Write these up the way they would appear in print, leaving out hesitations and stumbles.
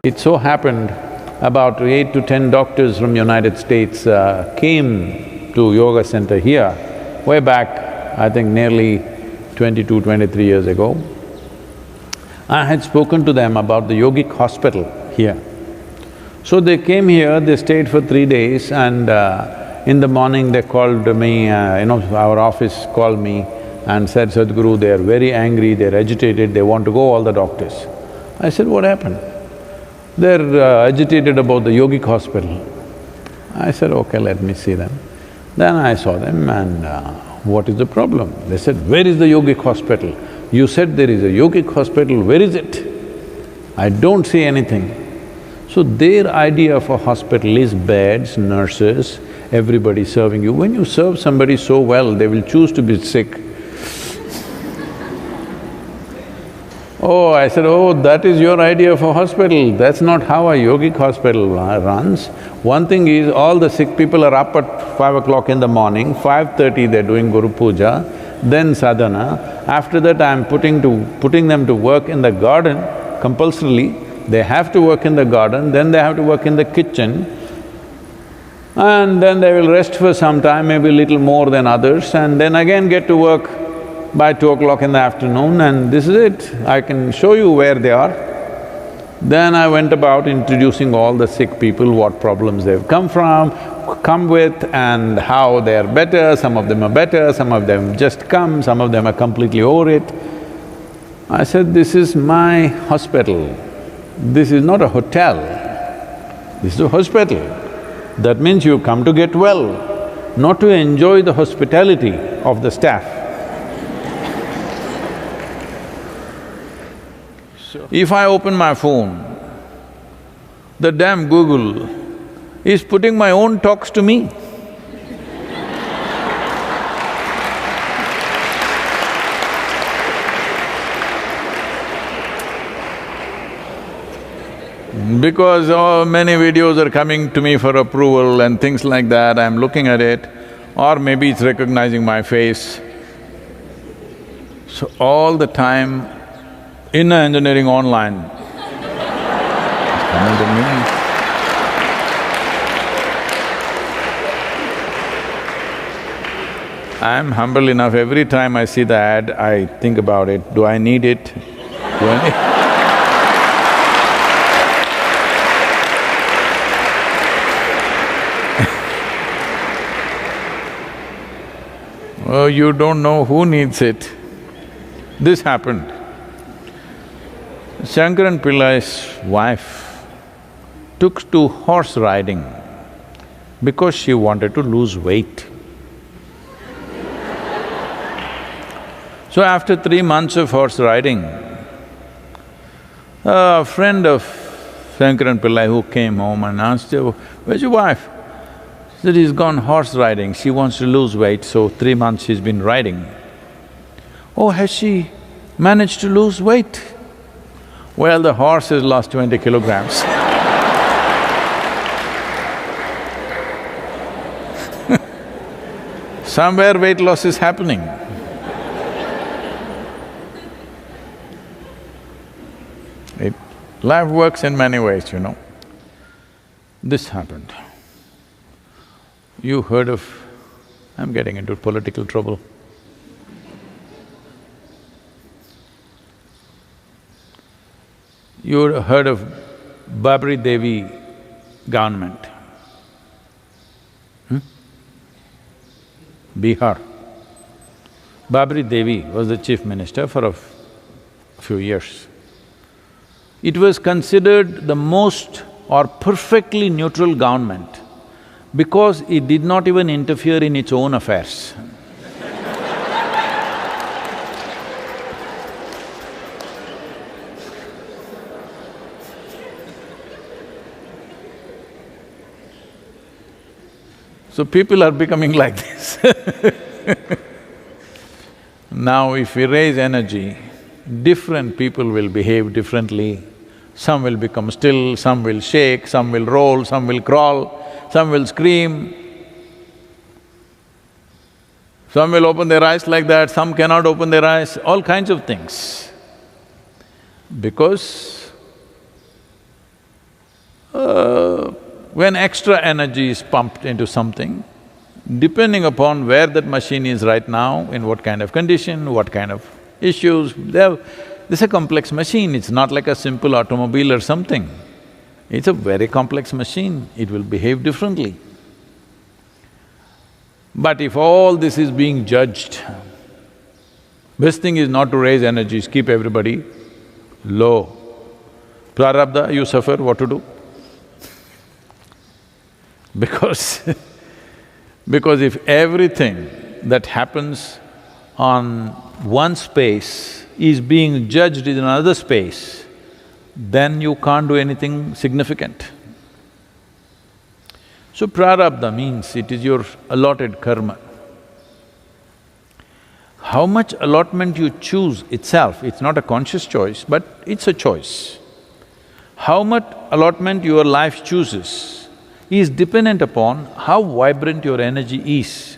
It so happened about 8 to 10 doctors from United States came to yoga center here way back, I think nearly 22, 23 years ago. I had spoken to them about the yogic hospital here. So they came here, they stayed for 3 days and in the morning they called me, our office called me and said, Sadhguru, they are very angry, they're agitated, they want to go, all the doctors. I said, what happened? They're agitated about the yogic hospital. I said, okay, let me see them. Then I saw them and what is the problem? They said, where is the yogic hospital? You said there is a yogic hospital, where is it? I don't see anything. So their idea of a hospital is beds, nurses, everybody serving you. When you serve somebody so well, they will choose to be sick. Oh, I said, oh, that is your idea of a hospital. That's not how a yogic hospital runs. One thing is, all the sick people are up at 5 o'clock in the morning, 5:30 they're doing Guru Puja, then sadhana. After that, I'm putting them to work in the garden compulsorily. They have to work in the garden, then they have to work in the kitchen, and then they will rest for some time, maybe a little more than others, and then again get to work by 2 o'clock in the afternoon, and this is it. I can show you where they are. Then I went about introducing all the sick people, what problems they've come with and how they're better. Some of them are better, some of them just come, some of them are completely over it. I said, this is my hospital. This is not a hotel, this is a hospital. That means you come to get well, not to enjoy the hospitality of the staff. If I open my phone, the damn Google is putting my own talks to me. Because many videos are coming to me for approval and things like that, I'm looking at it, or maybe it's recognizing my face. So all the time, inner engineering online is coming to me. I'm humble enough, every time I see the ad, I think about it, do I need it? Do I need… Oh, you don't know who needs it. This happened. Shankaran Pillai's wife took to horse riding because she wanted to lose weight. So after 3 months of horse riding, a friend of Shankaran Pillai who came home and asked her, where's your wife? She said, he's gone horse riding, she wants to lose weight, so 3 months she's been riding. Oh, has she managed to lose weight? Well, the horse has lost 20 kilograms. Somewhere weight loss is happening. Life works in many ways, you know. This happened. You heard of… I'm getting into political trouble. You heard of Babri Devi government? Bihar. Babri Devi was the chief minister for a few years. It was considered the most or perfectly neutral government because it did not even interfere in its own affairs. So people are becoming like this. Now if we raise energy, different people will behave differently. Some will become still, some will shake, some will roll, some will crawl, some will scream. Some will open their eyes like that, some cannot open their eyes, all kinds of things. Because when extra energy is pumped into something, depending upon where that machine is right now, in what kind of condition, what kind of issues, this is a complex machine, it's not like a simple automobile or something. It's a very complex machine, it will behave differently. But if all this is being judged, best thing is not to raise energies, keep everybody low. Prarabdha, you suffer, what to do? Because because if everything that happens on one space is being judged in another space, then you can't do anything significant. So prarabdha means it is your allotted karma. How much allotment you choose itself, it's not a conscious choice, but it's a choice. How much allotment your life chooses is dependent upon how vibrant your energy is.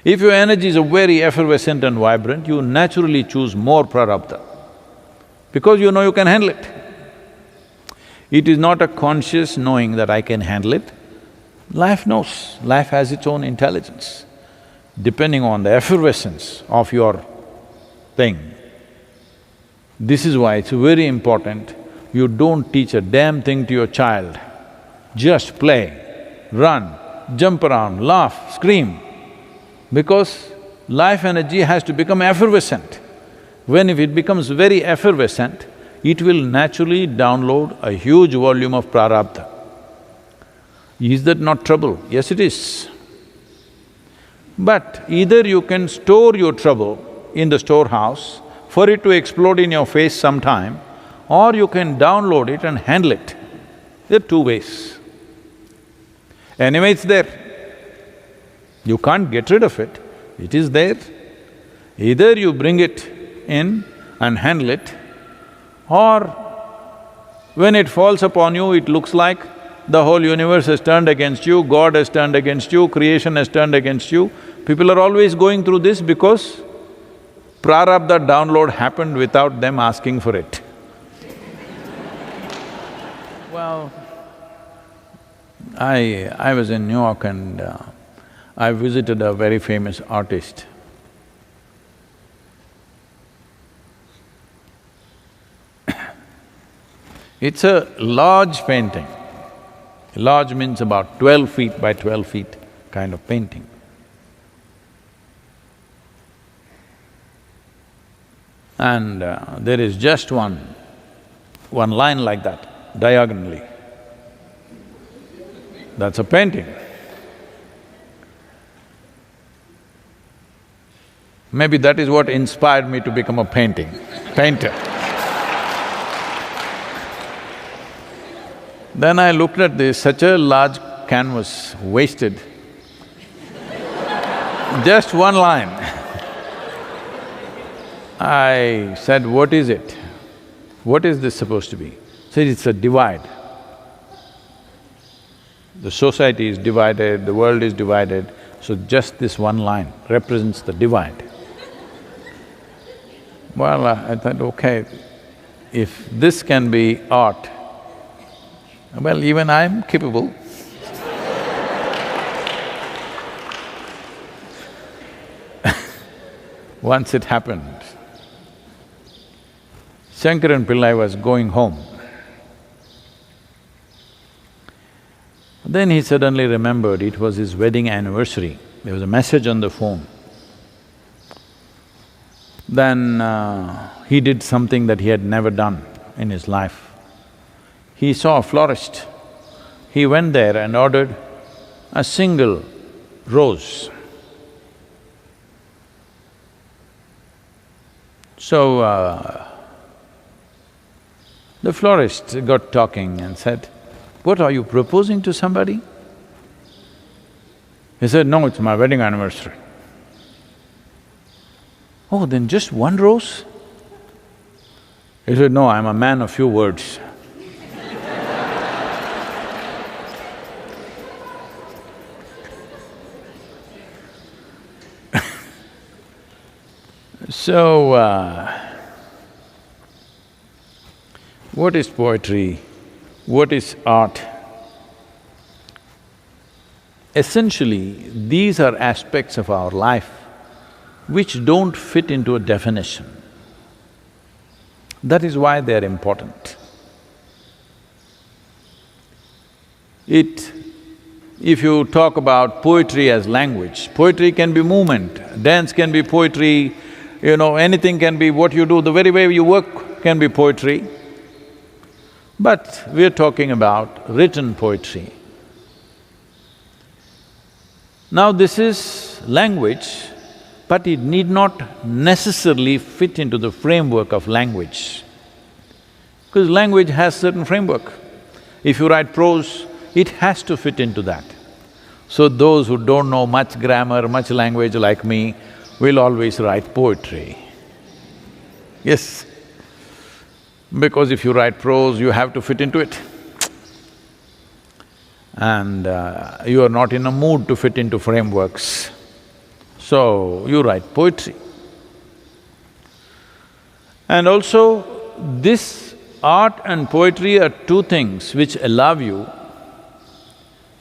If your energy is very effervescent and vibrant, you naturally choose more prarabdha, because you know you can handle it. It is not a conscious knowing that I can handle it. Life knows, life has its own intelligence, depending on the effervescence of your thing. This is why it's very important, you don't teach a damn thing to your child. Just play, run, jump around, laugh, scream, because life energy has to become effervescent. When if it becomes very effervescent, it will naturally download a huge volume of prarabdha. Is that not trouble? Yes, it is. But either you can store your trouble in the storehouse for it to explode in your face sometime, or you can download it and handle it. There are two ways. Anyway, it's there. You can't get rid of it, it is there. Either you bring it in and handle it, or when it falls upon you, it looks like the whole universe has turned against you, God has turned against you, creation has turned against you. People are always going through this because prarabdha download happened without them asking for it. Well, I was in New York and I visited a very famous artist. It's a large painting. Large means about 12 feet by 12 feet kind of painting. And there is just one line like that, diagonally. That's a painting. Maybe that is what inspired me to become a painter. Then I looked at this, such a large canvas, wasted. Just one line. I said, what is it? What is this supposed to be? Said, it's a divide. The society is divided, the world is divided, so just this one line represents the divide. Well, I thought, okay, if this can be art, well, even I'm capable. Once it happened, Shankaran Pillai was going home. Then he suddenly remembered it was his wedding anniversary. There was a message on the phone. Then he did something that he had never done in his life. He saw a florist. He went there and ordered a single rose. So, the florist got talking and said, "What, are you proposing to somebody?" He said, "No, it's my wedding anniversary." "Oh, then just one rose?" He said, "No, I'm a man of few words." So, what is poetry? What is art? Essentially, these are aspects of our life which don't fit into a definition. That is why they are important. If you talk about poetry as language, poetry can be movement, dance can be poetry, anything can be what you do, the very way you work can be poetry. But we're talking about written poetry. Now this is language, but it need not necessarily fit into the framework of language, because language has certain framework. If you write prose, it has to fit into that. So those who don't know much grammar, much language like me, will always write poetry. Yes, because if you write prose, you have to fit into it. And you are not in a mood to fit into frameworks, so you write poetry. And also, this art and poetry are two things which allow you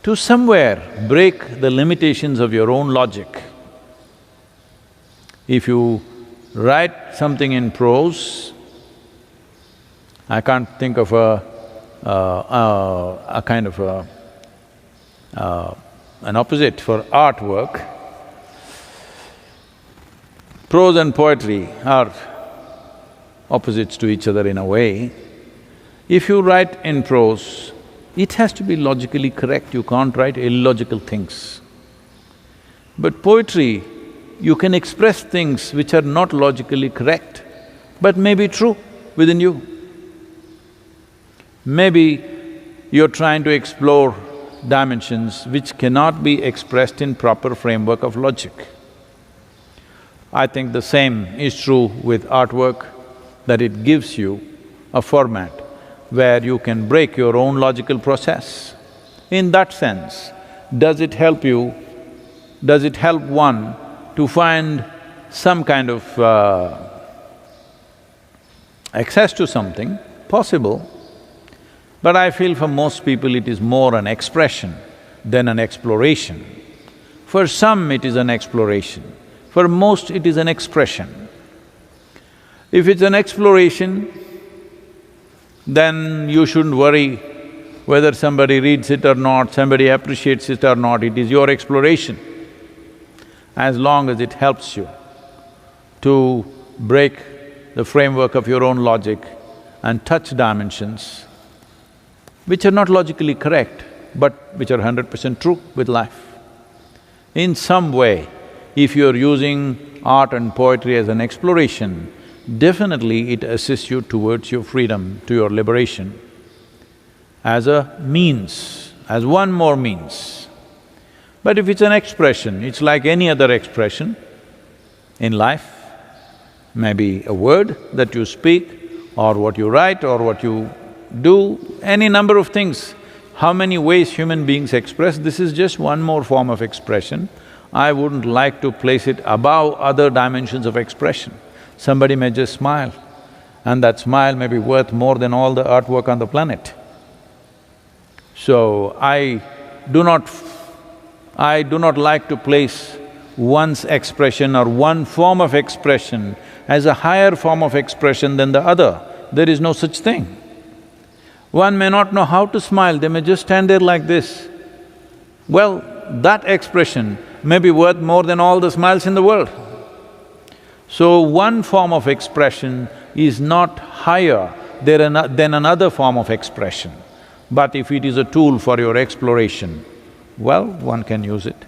to somewhere break the limitations of your own logic. If you write something in prose, I can't think of a kind of an opposite for artwork. Prose and poetry are opposites to each other in a way. If you write in prose, it has to be logically correct, you can't write illogical things. But poetry, you can express things which are not logically correct, but may be true within you. Maybe you're trying to explore dimensions which cannot be expressed in proper framework of logic. I think the same is true with artwork, that it gives you a format where you can break your own logical process. In that sense, does it help you, does it help one to find some kind of access to something? Possible. But I feel for most people it is more an expression than an exploration. For some it is an exploration, for most it is an expression. If it's an exploration, then you shouldn't worry whether somebody reads it or not, somebody appreciates it or not, it is your exploration. As long as it helps you to break the framework of your own logic and touch dimensions which are not logically correct, but which are 100% true with life. In some way, if you're using art and poetry as an exploration, definitely it assists you towards your freedom, to your liberation, as a means, as one more means. But if it's an expression, it's like any other expression in life, maybe a word that you speak, or what you write, or what you do, any number of things. How many ways human beings express, this is just one more form of expression. I wouldn't like to place it above other dimensions of expression. Somebody may just smile, and that smile may be worth more than all the artwork on the planet. So, I do not like to place one's expression or one form of expression as a higher form of expression than the other. There is no such thing. One may not know how to smile, they may just stand there like this. Well, that expression may be worth more than all the smiles in the world. So one form of expression is not higher than another form of expression. But if it is a tool for your exploration, well, one can use it.